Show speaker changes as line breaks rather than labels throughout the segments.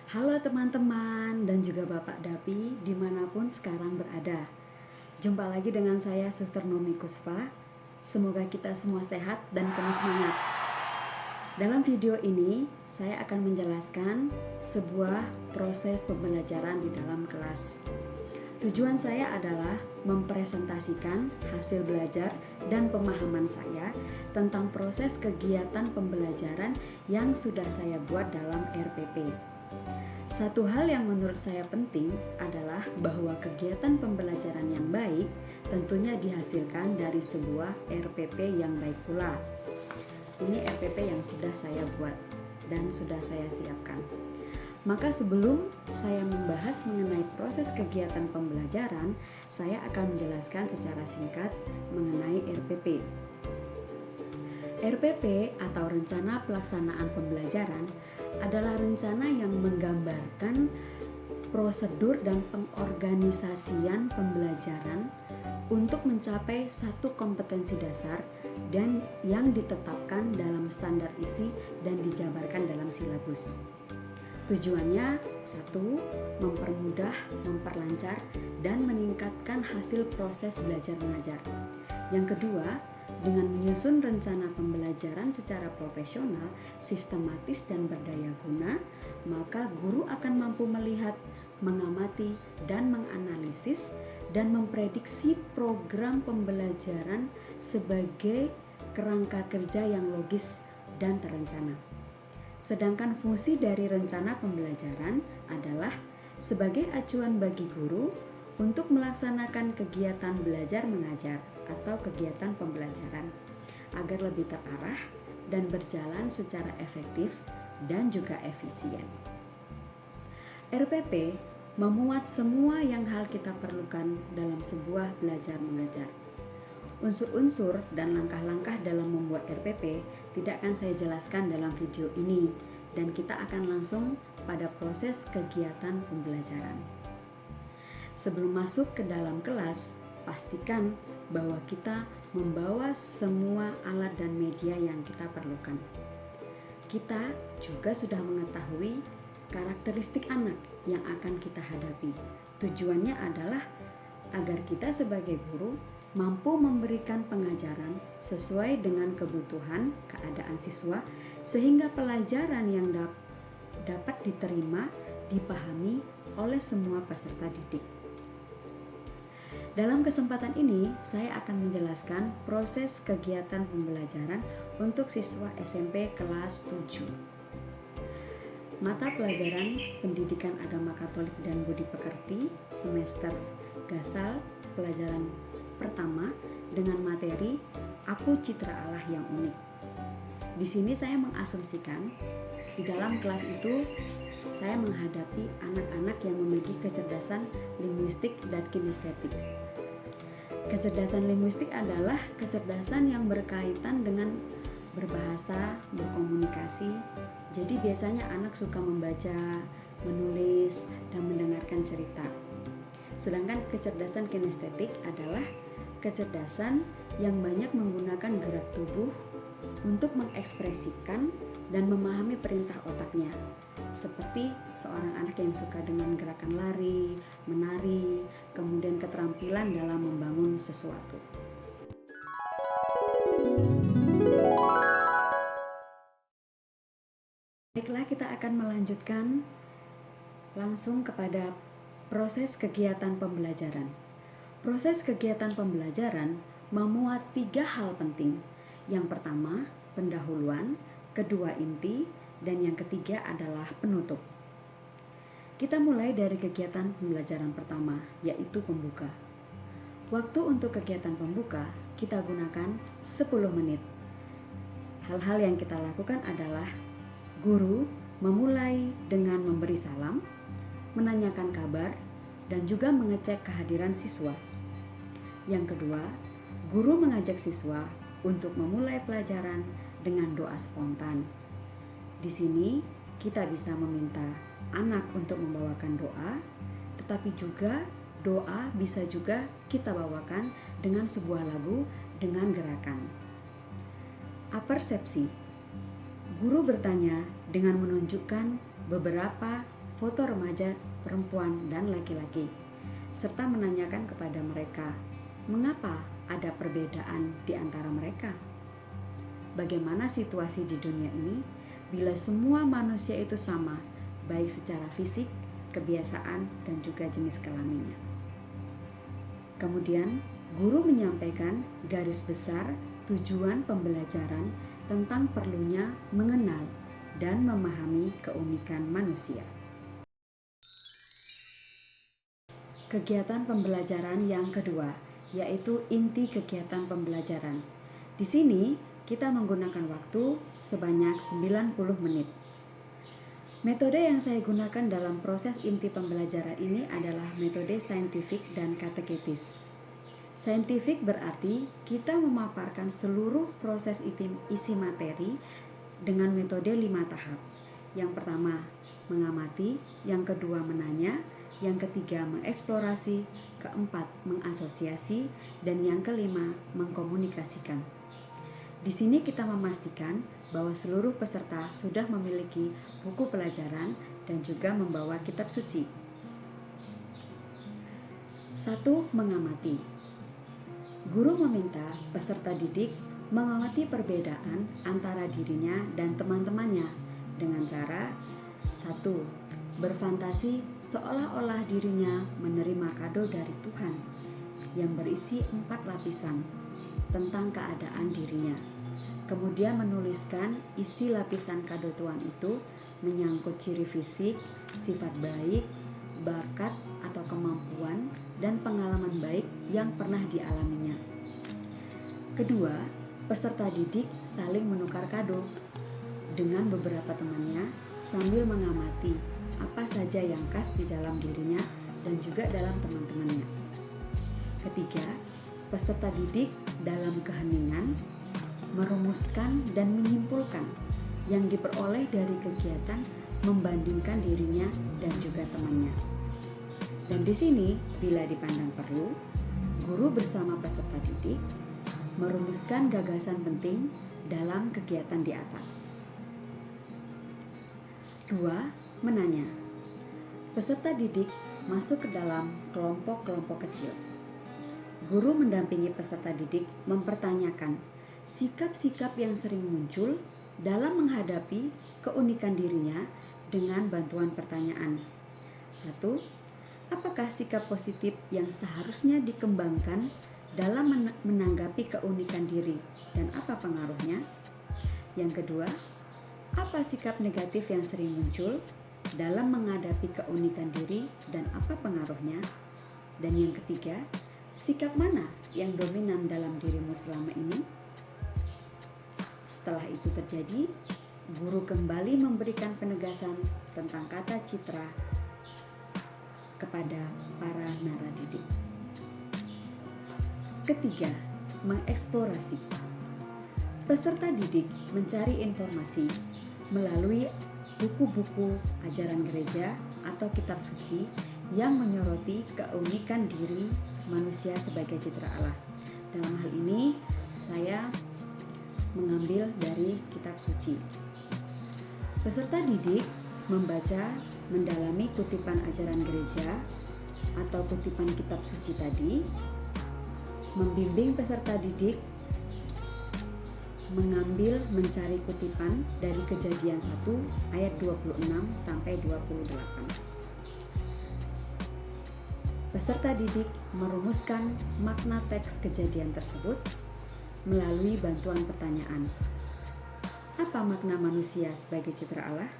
Halo teman-teman dan juga Bapak Dapi dimanapun sekarang berada. Jumpa lagi dengan saya Suster Nomi Kuspa. Semoga kita semua sehat dan penuh semangat. Dalam video ini saya akan menjelaskan sebuah proses pembelajaran di dalam kelas. Tujuan saya adalah mempresentasikan hasil belajar dan pemahaman saya tentang proses kegiatan pembelajaran yang sudah saya buat dalam RPP. Satu hal yang menurut saya penting adalah bahwa kegiatan pembelajaran yang baik tentunya dihasilkan dari sebuah RPP yang baik pula. Ini RPP yang sudah saya buat dan sudah saya siapkan. Maka sebelum saya membahas mengenai proses kegiatan pembelajaran, saya akan menjelaskan secara singkat mengenai RPP. RPP atau Rencana Pelaksanaan Pembelajaran adalah rencana yang menggambarkan prosedur dan pengorganisasian pembelajaran untuk mencapai satu kompetensi dasar dan yang ditetapkan dalam standar isi dan dijabarkan dalam silabus. Tujuannya, satu, mempermudah, memperlancar, dan meningkatkan hasil proses belajar mengajar. Yang kedua, dengan menyusun rencana pembelajaran secara profesional, sistematis, dan berdaya guna, maka guru akan mampu melihat, mengamati, dan menganalisis, dan memprediksi program pembelajaran sebagai kerangka kerja yang logis dan terencana. Sedangkan fungsi dari rencana pembelajaran adalah sebagai acuan bagi guru untuk melaksanakan kegiatan belajar mengajar atau kegiatan pembelajaran agar lebih terarah dan berjalan secara efektif dan juga efisien. RPP memuat semua yang hal kita perlukan dalam sebuah belajar mengajar. Unsur-unsur dan langkah-langkah dalam membuat RPP tidak akan saya jelaskan dalam video ini, dan kita akan langsung pada proses kegiatan pembelajaran. Sebelum masuk ke dalam kelas, pastikan bahwa kita membawa semua alat dan media yang kita perlukan. Kita juga sudah mengetahui karakteristik anak yang akan kita hadapi. Tujuannya adalah agar kita sebagai guru mampu memberikan pengajaran sesuai dengan kebutuhan keadaan siswa sehingga pelajaran yang dapat diterima, dipahami oleh semua peserta didik. Dalam kesempatan ini, saya akan menjelaskan proses kegiatan pembelajaran untuk siswa SMP kelas 7. Mata pelajaran Pendidikan Agama Katolik dan Budi Pekerti semester Gasal pelajaran pertama dengan materi Aku Citra Allah yang Unik. Di sini saya mengasumsikan di dalam kelas itu saya menghadapi anak-anak yang memiliki kecerdasan linguistik dan kinestetik. Kecerdasan linguistik adalah kecerdasan yang berkaitan dengan berbahasa, berkomunikasi. Jadi biasanya anak suka membaca, menulis, dan mendengarkan cerita. Sedangkan kecerdasan kinestetik adalah kecerdasan yang banyak menggunakan gerak tubuh untuk mengekspresikan dan memahami perintah otaknya, seperti seorang anak yang suka dengan gerakan lari, menari, kemudian keterampilan dalam membangun sesuatu. Baiklah, kita akan melanjutkan langsung kepada proses kegiatan pembelajaran. Proses kegiatan pembelajaran memuat 3 hal penting. Yang pertama, pendahuluan, kedua inti, dan yang ketiga adalah penutup. Kita mulai dari kegiatan pembelajaran pertama, yaitu pembuka. Waktu untuk kegiatan pembuka kita gunakan 10 menit. Hal-hal yang kita lakukan adalah guru memulai dengan memberi salam, menanyakan kabar, dan juga mengecek kehadiran siswa. Yang kedua, guru mengajak siswa untuk memulai pelajaran dengan doa spontan. Di sini kita bisa meminta anak untuk membawakan doa, tetapi juga doa bisa juga kita bawakan dengan sebuah lagu dengan gerakan. Apersepsi. Guru bertanya dengan menunjukkan beberapa foto remaja perempuan dan laki-laki, serta menanyakan kepada mereka, mengapa ada perbedaan di antara mereka? Bagaimana situasi di dunia ini bila semua manusia itu sama, baik secara fisik, kebiasaan, dan juga jenis kelaminnya. Kemudian, guru menyampaikan garis besar tujuan pembelajaran tentang perlunya mengenal dan memahami keunikan manusia. Kegiatan pembelajaran yang kedua, yaitu inti kegiatan pembelajaran. Di sini, kita menggunakan waktu sebanyak 90 menit. Metode yang saya gunakan dalam proses inti pembelajaran ini adalah metode saintifik dan kateketis. Saintifik berarti kita memaparkan seluruh proses isi materi dengan metode 5 tahap. Yang pertama, mengamati, yang kedua menanya, yang ketiga mengeksplorasi, keempat mengasosiasi, dan yang kelima mengkomunikasikan. Di sini kita memastikan bahwa seluruh peserta sudah memiliki buku pelajaran dan juga membawa kitab suci. 1. Mengamati. Guru meminta peserta didik mengamati perbedaan antara dirinya dan teman-temannya dengan cara 1. Berfantasi seolah-olah dirinya menerima kado dari Tuhan yang berisi 4 lapisan tentang keadaan dirinya. Kemudian menuliskan isi lapisan kado Tuhan itu menyangkut ciri fisik, sifat baik, bakat atau kemampuan, dan pengalaman baik yang pernah dialaminya. Kedua, peserta didik saling menukar kado dengan beberapa temannya sambil mengamati apa saja yang khas di dalam dirinya dan juga dalam teman-temannya. Ketiga, peserta didik dalam keheningan merumuskan dan menyimpulkan yang diperoleh dari kegiatan membandingkan dirinya dan juga temannya. Dan di sini, bila dipandang perlu, guru bersama peserta didik merumuskan gagasan penting dalam kegiatan di atas. 2. Menanya. Peserta didik masuk ke dalam kelompok-kelompok kecil. Guru mendampingi peserta didik mempertanyakan sikap-sikap yang sering muncul dalam menghadapi keunikan dirinya dengan bantuan pertanyaan. 1. Apakah sikap positif yang seharusnya dikembangkan dalam menanggapi keunikan diri dan apa pengaruhnya? Yang kedua, apa sikap negatif yang sering muncul dalam menghadapi keunikan diri dan apa pengaruhnya? Dan yang ketiga, sikap mana yang dominan dalam dirimu selama ini? Setelah itu terjadi, guru kembali memberikan penegasan tentang kata citra kepada para naradidik. Ketiga, mengeksplorasi. Peserta didik mencari informasi melalui buku-buku ajaran gereja atau kitab suci yang menyoroti keunikan diri manusia sebagai citra Allah. Dalam hal ini, saya mengambil dari kitab suci. Peserta didik membaca, mendalami kutipan ajaran gereja atau kutipan kitab suci tadi, membimbing peserta didik mengambil mencari kutipan dari Kejadian 1 ayat 26 sampai 28. Peserta didik merumuskan makna teks kejadian tersebut melalui bantuan pertanyaan. Apa makna manusia sebagai citra Allah?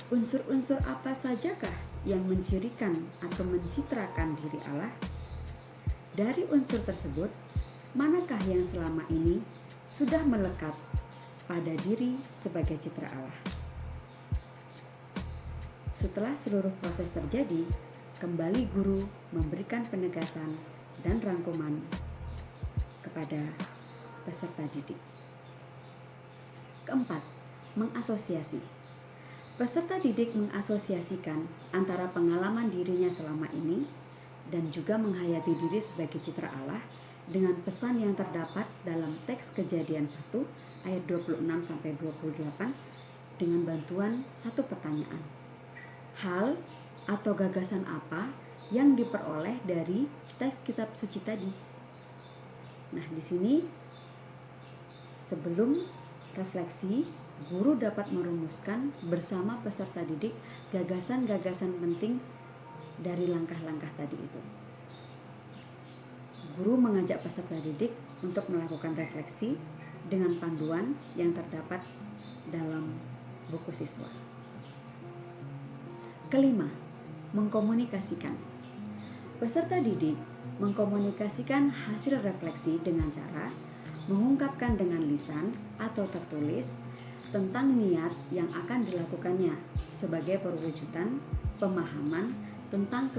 Unsur-unsur apa sajakah yang mencirikan atau mencitrakan diri Allah? Dari unsur tersebut, manakah yang selama ini sudah melekat pada diri sebagai citra Allah? Setelah seluruh proses terjadi, kembali guru memberikan penegasan dan rangkuman kepada peserta didik. Keempat, mengasosiasi. Peserta didik mengasosiasikan antara pengalaman dirinya selama ini dan juga menghayati diri sebagai citra Allah dengan pesan yang terdapat dalam teks Kejadian 1 ayat 26 sampai 28 dengan bantuan satu pertanyaan. hal atau gagasan apa yang diperoleh dari teks kitab suci tadi. Nah, di sini sebelum refleksi, guru dapat merumuskan bersama peserta didik gagasan-gagasan penting dari langkah-langkah tadi itu. Guru mengajak peserta didik untuk melakukan refleksi dengan panduan yang terdapat dalam buku siswa. Kelima, mengkomunikasikan. Peserta didik mengkomunikasikan hasil refleksi dengan cara mengungkapkan dengan lisan atau tertulis tentang niat yang akan dilakukannya sebagai perwujudan pemahaman tentang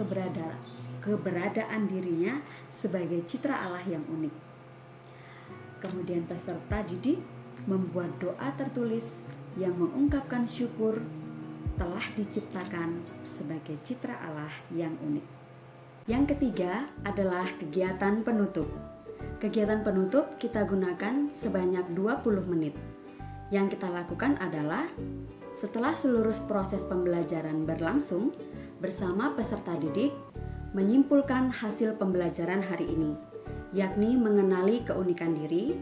keberadaan dirinya sebagai citra Allah yang unik. Kemudian peserta didik membuat doa tertulis yang mengungkapkan syukur telah diciptakan sebagai citra Allah yang unik. Yang ketiga adalah kegiatan penutup. Kegiatan penutup kita gunakan sebanyak 20 menit. Yang kita lakukan adalah setelah seluruh proses pembelajaran berlangsung bersama peserta didik menyimpulkan hasil pembelajaran hari ini, yakni mengenali keunikan diri,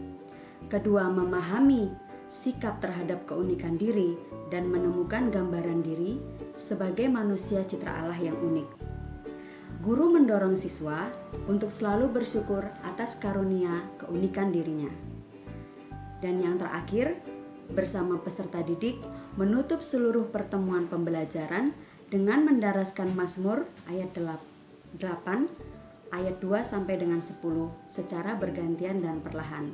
kedua memahami sikap terhadap keunikan diri dan menemukan gambaran diri sebagai manusia citra Allah yang unik. Guru mendorong siswa untuk selalu bersyukur atas karunia keunikan dirinya. Dan yang terakhir, bersama peserta didik menutup seluruh pertemuan pembelajaran dengan mendaraskan Mazmur ayat 8, ayat 2 sampai dengan 10 secara bergantian dan perlahan.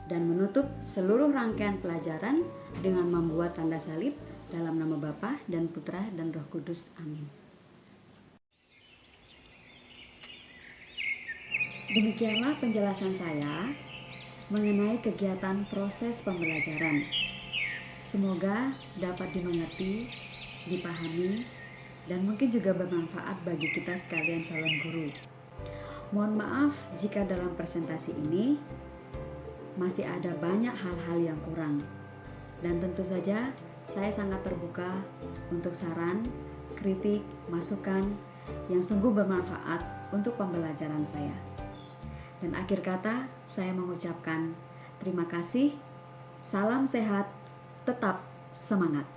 Dan menutup seluruh rangkaian pelajaran dengan membuat tanda salib dalam nama Bapa dan Putra dan Roh Kudus. Amin. Demikianlah penjelasan saya mengenai kegiatan proses pembelajaran. Semoga dapat dimengerti, dipahami, dan mungkin juga bermanfaat bagi kita sekalian calon guru. Mohon maaf jika dalam presentasi ini masih ada banyak hal-hal yang kurang. Dan tentu saja saya sangat terbuka untuk saran, kritik, masukan yang sungguh bermanfaat untuk pembelajaran saya. Dan akhir kata, saya mengucapkan terima kasih, salam sehat, tetap semangat.